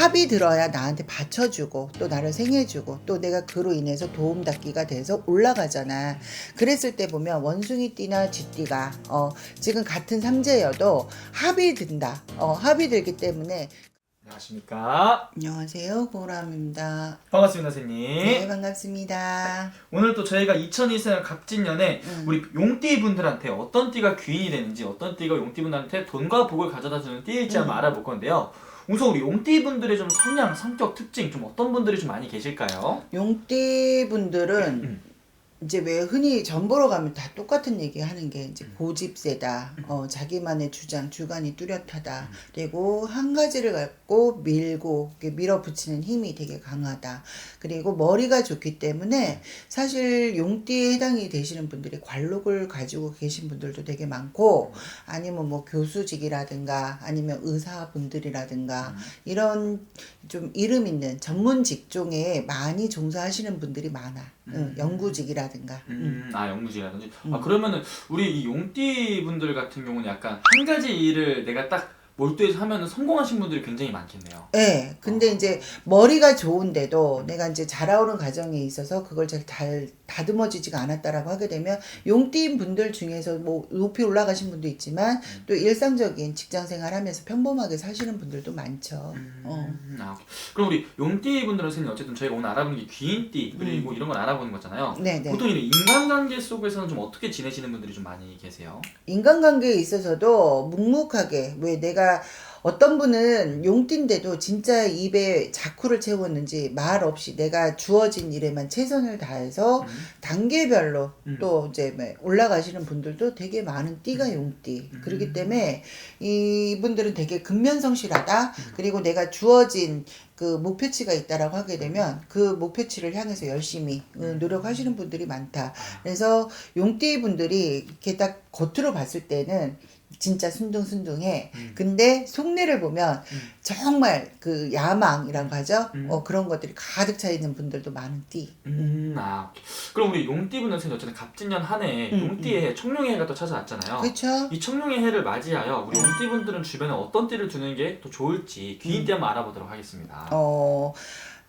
합이 들어야 나한테 받쳐주고 또 나를 생해주고 또 내가 그로 인해서 도움닫기가 돼서 올라가잖아. 그랬을 때 보면 원숭이띠나 쥐띠가 지금 같은 삼재여도 합이 든다. 합이 들기 때문에. 안녕하십니까. 안녕하세요, 고람입니다. 반갑습니다, 선생님. 네, 반갑습니다. 오늘 또 저희가 2024년 갑진년에 우리 용띠 분들한테 어떤 띠가 귀인이 되는지, 어떤 띠가 용띠 분들한테 돈과 복을 가져다 주는 띠일지 한번 알아볼 건데요. 우선 우리 용띠 분들의 좀 성향, 성격, 특징 좀 어떤 분들이 좀 많이 계실까요? 용띠 분들은 이제 왜 흔히 전 보러 가면 다 똑같은 얘기 하는 게 이제 고집세다, 자기만의 주장, 주관이 뚜렷하다, 그리고 한 가지를 갖고 밀고 밀어붙이는 힘이 되게 강하다. 그리고 머리가 좋기 때문에 사실 용띠에 해당이 되시는 분들이 관록을 가지고 계신 분들도 되게 많고, 아니면 뭐 교수직이라든가 아니면 의사분들이라든가 이런 좀 이름 있는 전문 직종에 많이 종사하시는 분들이 많아. 연구직이라든가. 연구직이라든지. 그러면은 우리 이 용띠 분들 같은 경우는 약간 한 가지 일을 내가 딱 몰두해서 하면은 성공하신 분들이 굉장히 많겠네요. 네, 근데 이제 머리가 좋은데도 내가 이제 자라오는 과정에 있어서 그걸 잘 다듬어지지가 않았다라고 하게 되면 용띠인 분들 중에서 뭐 높이 올라가신 분도 있지만 또 일상적인 직장 생활하면서 평범하게 사시는 분들도 많죠. 그럼 우리 용띠 분들은 선생님 어쨌든 저희가 오늘 알아보는 게 귀인띠 그리고 이런 걸 알아보는 거잖아요. 네네. 보통 이런 인간관계 속에서는 좀 어떻게 지내시는 분들이 좀 많이 계세요? 인간관계에 있어서도 묵묵하게, 왜 내가 어떤 분은 용띠인데도 진짜 입에 자쿠를 채웠는지 말 없이 내가 주어진 일에만 최선을 다해서 단계별로 또 이제 올라가시는 분들도 되게 많은 띠가 용띠. 그렇기 때문에 이분들은 되게 근면성실하다. 그리고 내가 주어진 그 목표치가 있다라고 하게 되면 그 목표치를 향해서 열심히 노력하시는 분들이 많다. 그래서 용띠 분들이 이렇게 딱 겉으로 봤을 때는 진짜 순둥순둥해. 근데 속내를 보면 정말 그 야망이라고 하죠. 그런 것들이 가득 차 있는 분들도 많은 띠. 그럼 우리 용띠 분들 선생님 어쨌든 갑진년 한 해에 용띠의 해, 청룡의 해가 또 찾아왔잖아요. 그렇죠. 이 청룡의 해를 맞이하여 우리 용띠 분들은 주변에 어떤 띠를 두는 게 더 좋을지 귀인띠 한번 알아보도록 하겠습니다.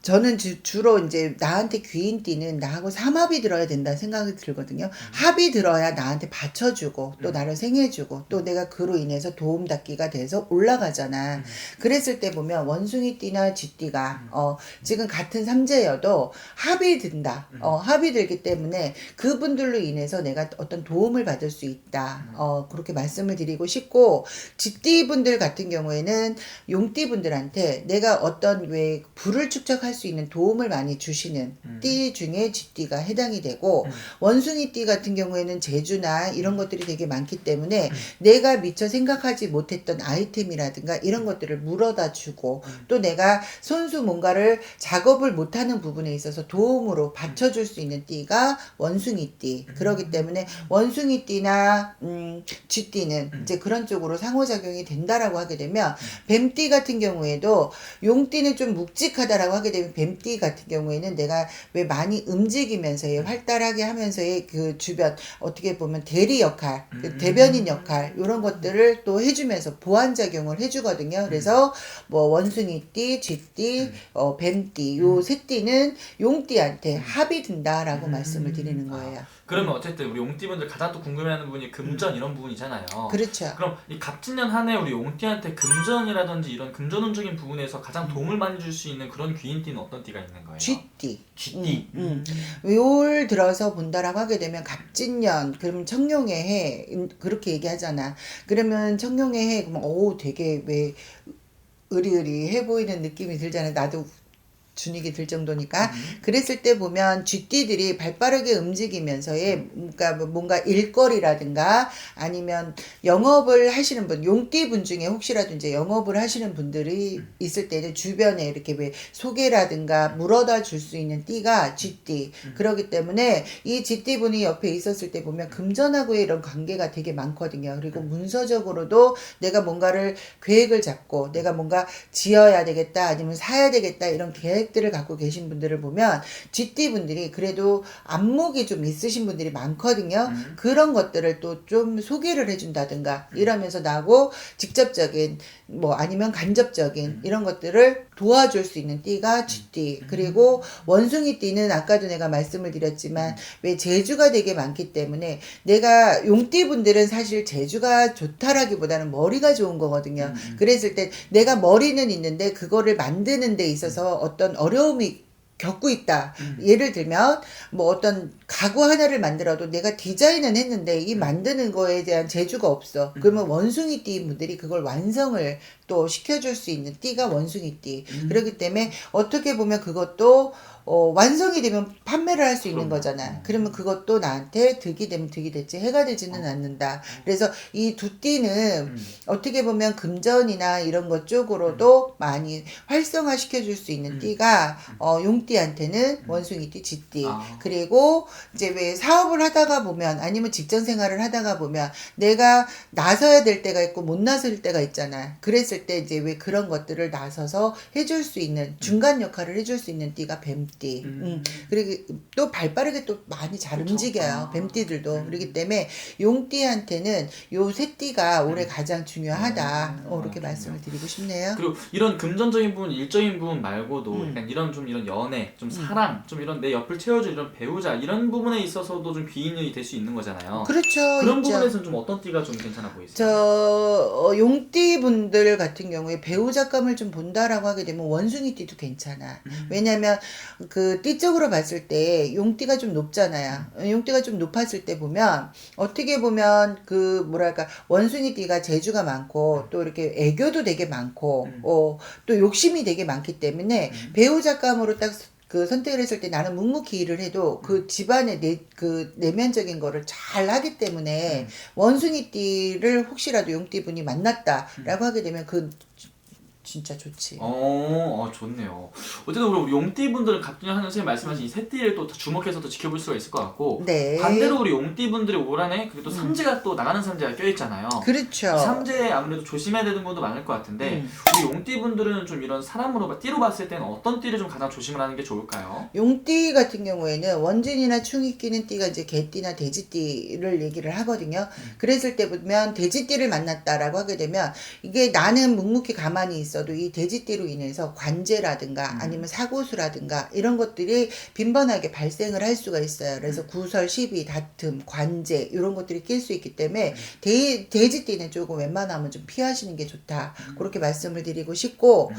저는 주로 이제 나한테 귀인띠는 나하고 삼합이 들어야 된다는 생각이 들거든요. 합이 들어야 나한테 받쳐주고 또 나를 생해주고 또 내가 그로 인해서 도움닫기가 돼서 올라가잖아. 그랬을 때 보면 원숭이띠나 쥐띠가 지금 같은 삼재여도 합이 든다. 합이 들기 때문에 그분들로 인해서 내가 어떤 도움을 받을 수 있다. 그렇게 말씀을 드리고 싶고, 쥐띠 분들 같은 경우에는 용띠 분들한테 내가 어떤 왜 불을 축적할 수 있는 도움을 많이 주시는 띠 중에 쥐띠가 해당이 되고, 원숭이띠 같은 경우에는 재주나 이런 것들이 되게 많기 때문에 내가 미처 생각하지 못했던 아이템이라든가 이런 것들을 물어다 주고, 또 내가 손수 뭔가를 작업을 못하는 부분에 있어서 도움으로 받쳐줄 수 있는 띠가 원숭이띠. 그렇기 때문에 원숭이띠나 쥐띠는 이제 그런 쪽으로 상호작용이 된다라고 하게 되면, 뱀띠 같은 경우에도 용띠는 좀 묵직하다라고 하게 되면 뱀띠 같은 경우에는 내가 왜 많이 움직이면서의 활달하게 하면서의 그 주변 어떻게 보면 대리 역할, 그 대변인 역할 이런 것들을 또 해주면서 보완작용을 해주거든요. 그래서 뭐 원숭이띠, 쥐띠, 뱀띠 요 세 띠는 용띠한테 합이 든다라고 말씀을 드리는 거예요. 그러면 어쨌든 우리 용띠분들 가장 또 궁금해하는 부분이 금전 이런 부분이잖아요. 그렇죠. 그럼 이 갑진년 한 해 우리 용띠한테 금전이라든지 이런 금전운적인 부분에서 가장 도움을 많이 줄 수 있는 그런 귀인띠는 어떤 띠가 있는 거예요? 쥐띠. 쥐띠. 올 들어서 본다라고 하게 되면 갑진년, 그러면 청룡의 해 그렇게 얘기하잖아. 그러면 청룡의 해 그러면 되게 왜 의리의리해 보이는 느낌이 들잖아요. 나도 준익이 들 정도니까. 그랬을 때 보면 쥐띠들이 발빠르게 움직이면서의 뭔가 일거리라든가 아니면 영업을 하시는 분, 용띠 분 중에 혹시라도 이제 영업을 하시는 분들이 있을 때는 주변에 이렇게 왜 소개라든가 물어다 줄 수 있는 띠가 쥐띠. 그렇기 때문에 이 쥐띠 분이 옆에 있었을 때 보면 금전하고의 이런 관계가 되게 많거든요. 그리고 문서적으로도 내가 뭔가를 계획을 잡고 내가 뭔가 지어야 되겠다 아니면 사야 되겠다 이런 계획들을 갖고 계신 분들을 보면 쥐띠 분들이 그래도 안목이 좀 있으신 분들이 많거든요. 그런 것들을 또 좀 소개를 해준다든가 이러면서 나하고 직접적인 뭐 아니면 간접적인 이런 것들을 도와줄 수 있는 띠가 쥐띠. 그리고 원숭이 띠는 아까도 내가 말씀을 드렸지만 왜 재주가 되게 많기 때문에 내가 용띠 분들은 사실 재주가 좋다라기보다는 머리가 좋은 거거든요. 그랬을 때 내가 머리는 있는데 그거를 만드는 데 있어서 어떤 어려움이 겪고 있다. 예를 들면 뭐 어떤 가구 하나를 만들어도 내가 디자인은 했는데 이 만드는 거에 대한 재주가 없어. 그러면 원숭이 띠 분들이 그걸 완성을 또 시켜줄 수 있는 띠가 원숭이 띠. 그렇기 때문에 어떻게 보면 그것도 완성이 되면 판매를 할 수 있는 거잖아. 그러면 그것도 나한테 득이 되면 득이 됐지 해가 되지는 않는다. 그래서 이 두 띠는 어떻게 보면 금전이나 이런 것 쪽으로도 많이 활성화 시켜줄 수 있는 띠가 용띠한테는 원숭이띠, 쥐띠. 그리고 이제 왜 사업을 하다가 보면 아니면 직장 생활을 하다가 보면 내가 나서야 될 때가 있고 못 나설 때가 있잖아. 그랬을 때 이제 왜 그런 것들을 나서서 해줄 수 있는 중간 역할을 해줄 수 있는 띠가 뱀띠. 그리고 또 발빠르게 또 많이 잘 그쵸. 움직여요. 뱀띠들도. 그렇기 때문에 용띠한테는 요 세 띠가 올해 가장 중요하다. 이렇게 말씀을 드리고 싶네요. 그리고 이런 금전적인 부분, 일적인 부분 말고도 약간 이런 좀 이런 연애, 좀 사랑, 좀 이런 내 옆을 채워줄 이런 배우자 이런 부분에 있어서도 좀 귀인이 될 수 있는 거잖아요. 그렇죠. 그런 있죠. 부분에서는 좀 어떤 띠가 좀 괜찮아 보이세요? 용띠 분들 같은 경우에 배우자감을 좀 본다라고 하게 되면 원숭이 띠도 괜찮아. 왜냐면 그 띠적으로 봤을 때 용띠가 좀 높잖아요. 용띠가 좀 높았을 때 보면 어떻게 보면 그 뭐랄까 원숭이 띠가 재주가 많고 또 이렇게 애교도 되게 많고 또 욕심이 되게 많기 때문에 배우자감으로 딱 그 선택을 했을 때 나는 묵묵히 일을 해도 그 집안의 그 내면적인 거를 잘 하기 때문에 원숭이 띠를 혹시라도 용띠 분이 만났다라고 하게 되면 그 진짜 좋지. 좋네요. 어쨌든 우리 용띠 분들은 갑자기 하는 선생님 말씀하신 이 세 띠를 또 주목해서 또 지켜볼 수가 있을 것 같고 네. 반대로 우리 용띠 분들이 올 한해 그리고 또 삼재가 또 나가는 삼재가 껴있잖아요. 그렇죠. 이 삼재 아무래도 조심해야 되는 분도 많을 것 같은데 우리 용띠 분들은 좀 이런 사람으로 띠로 봤을 때는 어떤 띠를 좀 가장 조심을 하는 게 좋을까요? 용띠 같은 경우에는 원진이나 충이 끼는 띠가 이제 개띠나 돼지띠를 얘기를 하거든요. 그랬을 때 보면 돼지띠를 만났다라고 하게 되면 이게 나는 묵묵히 가만히 있어도 이 돼지띠로 인해서 관제라든가 아니면 사고수라든가 이런 것들이 빈번하게 발생을 할 수가 있어요. 그래서 구설, 시비, 다툼, 관제 이런 것들이 낄 수 있기 때문에 돼지띠는 조금 웬만하면 좀 피하시는 게 좋다. 그렇게 말씀을 드리고 싶고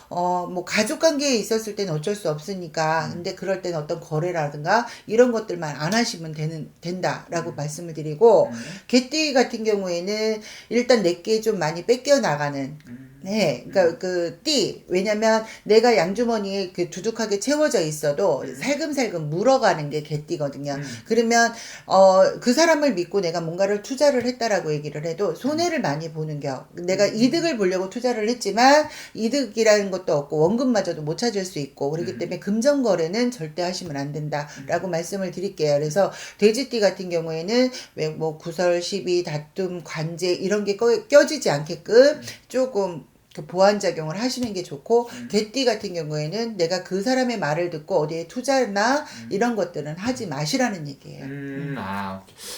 뭐 가족 관계에 있었을 때는 어쩔 수 없으니까 근데 그럴 때는 어떤 거래라든가 이런 것들만 안 하시면 된다라고 말씀을 드리고 개띠 같은 경우에는 일단 내게 좀 많이 뺏겨 나가는 네, 그러니까 그 띠 왜냐면 내가 양주머니에 그 두둑하게 채워져 있어도 살금살금 물어가는 게 개띠거든요. 그러면 그 사람을 믿고 내가 뭔가를 투자를 했다라고 얘기를 해도 손해를 많이 보는 겨. 내가 이득을 보려고 투자를 했지만 이득이라는 것도 없고 원금마저도 못 찾을 수 있고 그렇기 때문에 금전 거래는 절대 하시면 안 된다라고 말씀을 드릴게요. 그래서 돼지띠 같은 경우에는 왜 뭐 구설, 시비, 다툼, 관제 이런 게 껴지지 않게끔 조금 그 보완작용을 하시는 게 좋고 개띠 같은 경우에는 내가 그 사람의 말을 듣고 어디에 투자나 이런 것들은 하지 마시라는 얘기예요.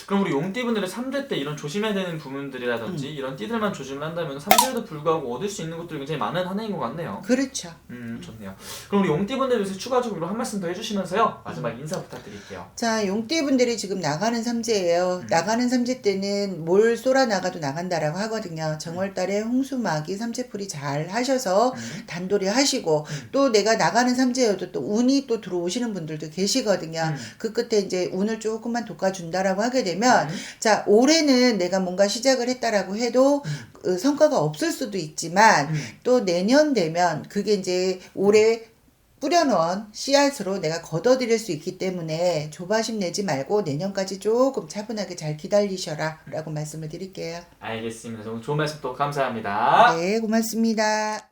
그럼 우리 용띠분들은 3대 때 이런 조심해야 되는 부분들이라든지 이런 띠들만 조심을 한다면 3대에도 불구하고 얻을 수 있는 것들이 굉장히 많은 한 해인 것 같네요. 그렇죠. 좋네요. 그럼 우리 용띠분들 위해서 추가적으로 한 말씀 더 해주시면서요. 마지막 인사 부탁드릴게요. 자, 용띠분들이 지금 나가는 삼재예요. 나가는 삼재 때는 뭘 쏘라 나가도 나간다라고 하거든요. 정월달에 홍수마기 삼재풀이 잘 하셔서 단돌이 하시고 또 내가 나가는 삼재여도 또 운이 또 들어오시는 분들도 계시거든요. 그 끝에 이제 운을 조금만 돋궈준다라고 하게 되면 자, 올해는 내가 뭔가 시작을 했다라고 해도 성과가 없을 수도 있지만 또 내년 되면 그게 이제 올해 뿌려놓은 씨앗으로 내가 걷어들일 수 있기 때문에 조바심 내지 말고 내년까지 조금 차분하게 잘 기다리셔라 라고 말씀을 드릴게요. 알겠습니다. 정말 좋은 말씀 또 감사합니다. 네, 고맙습니다.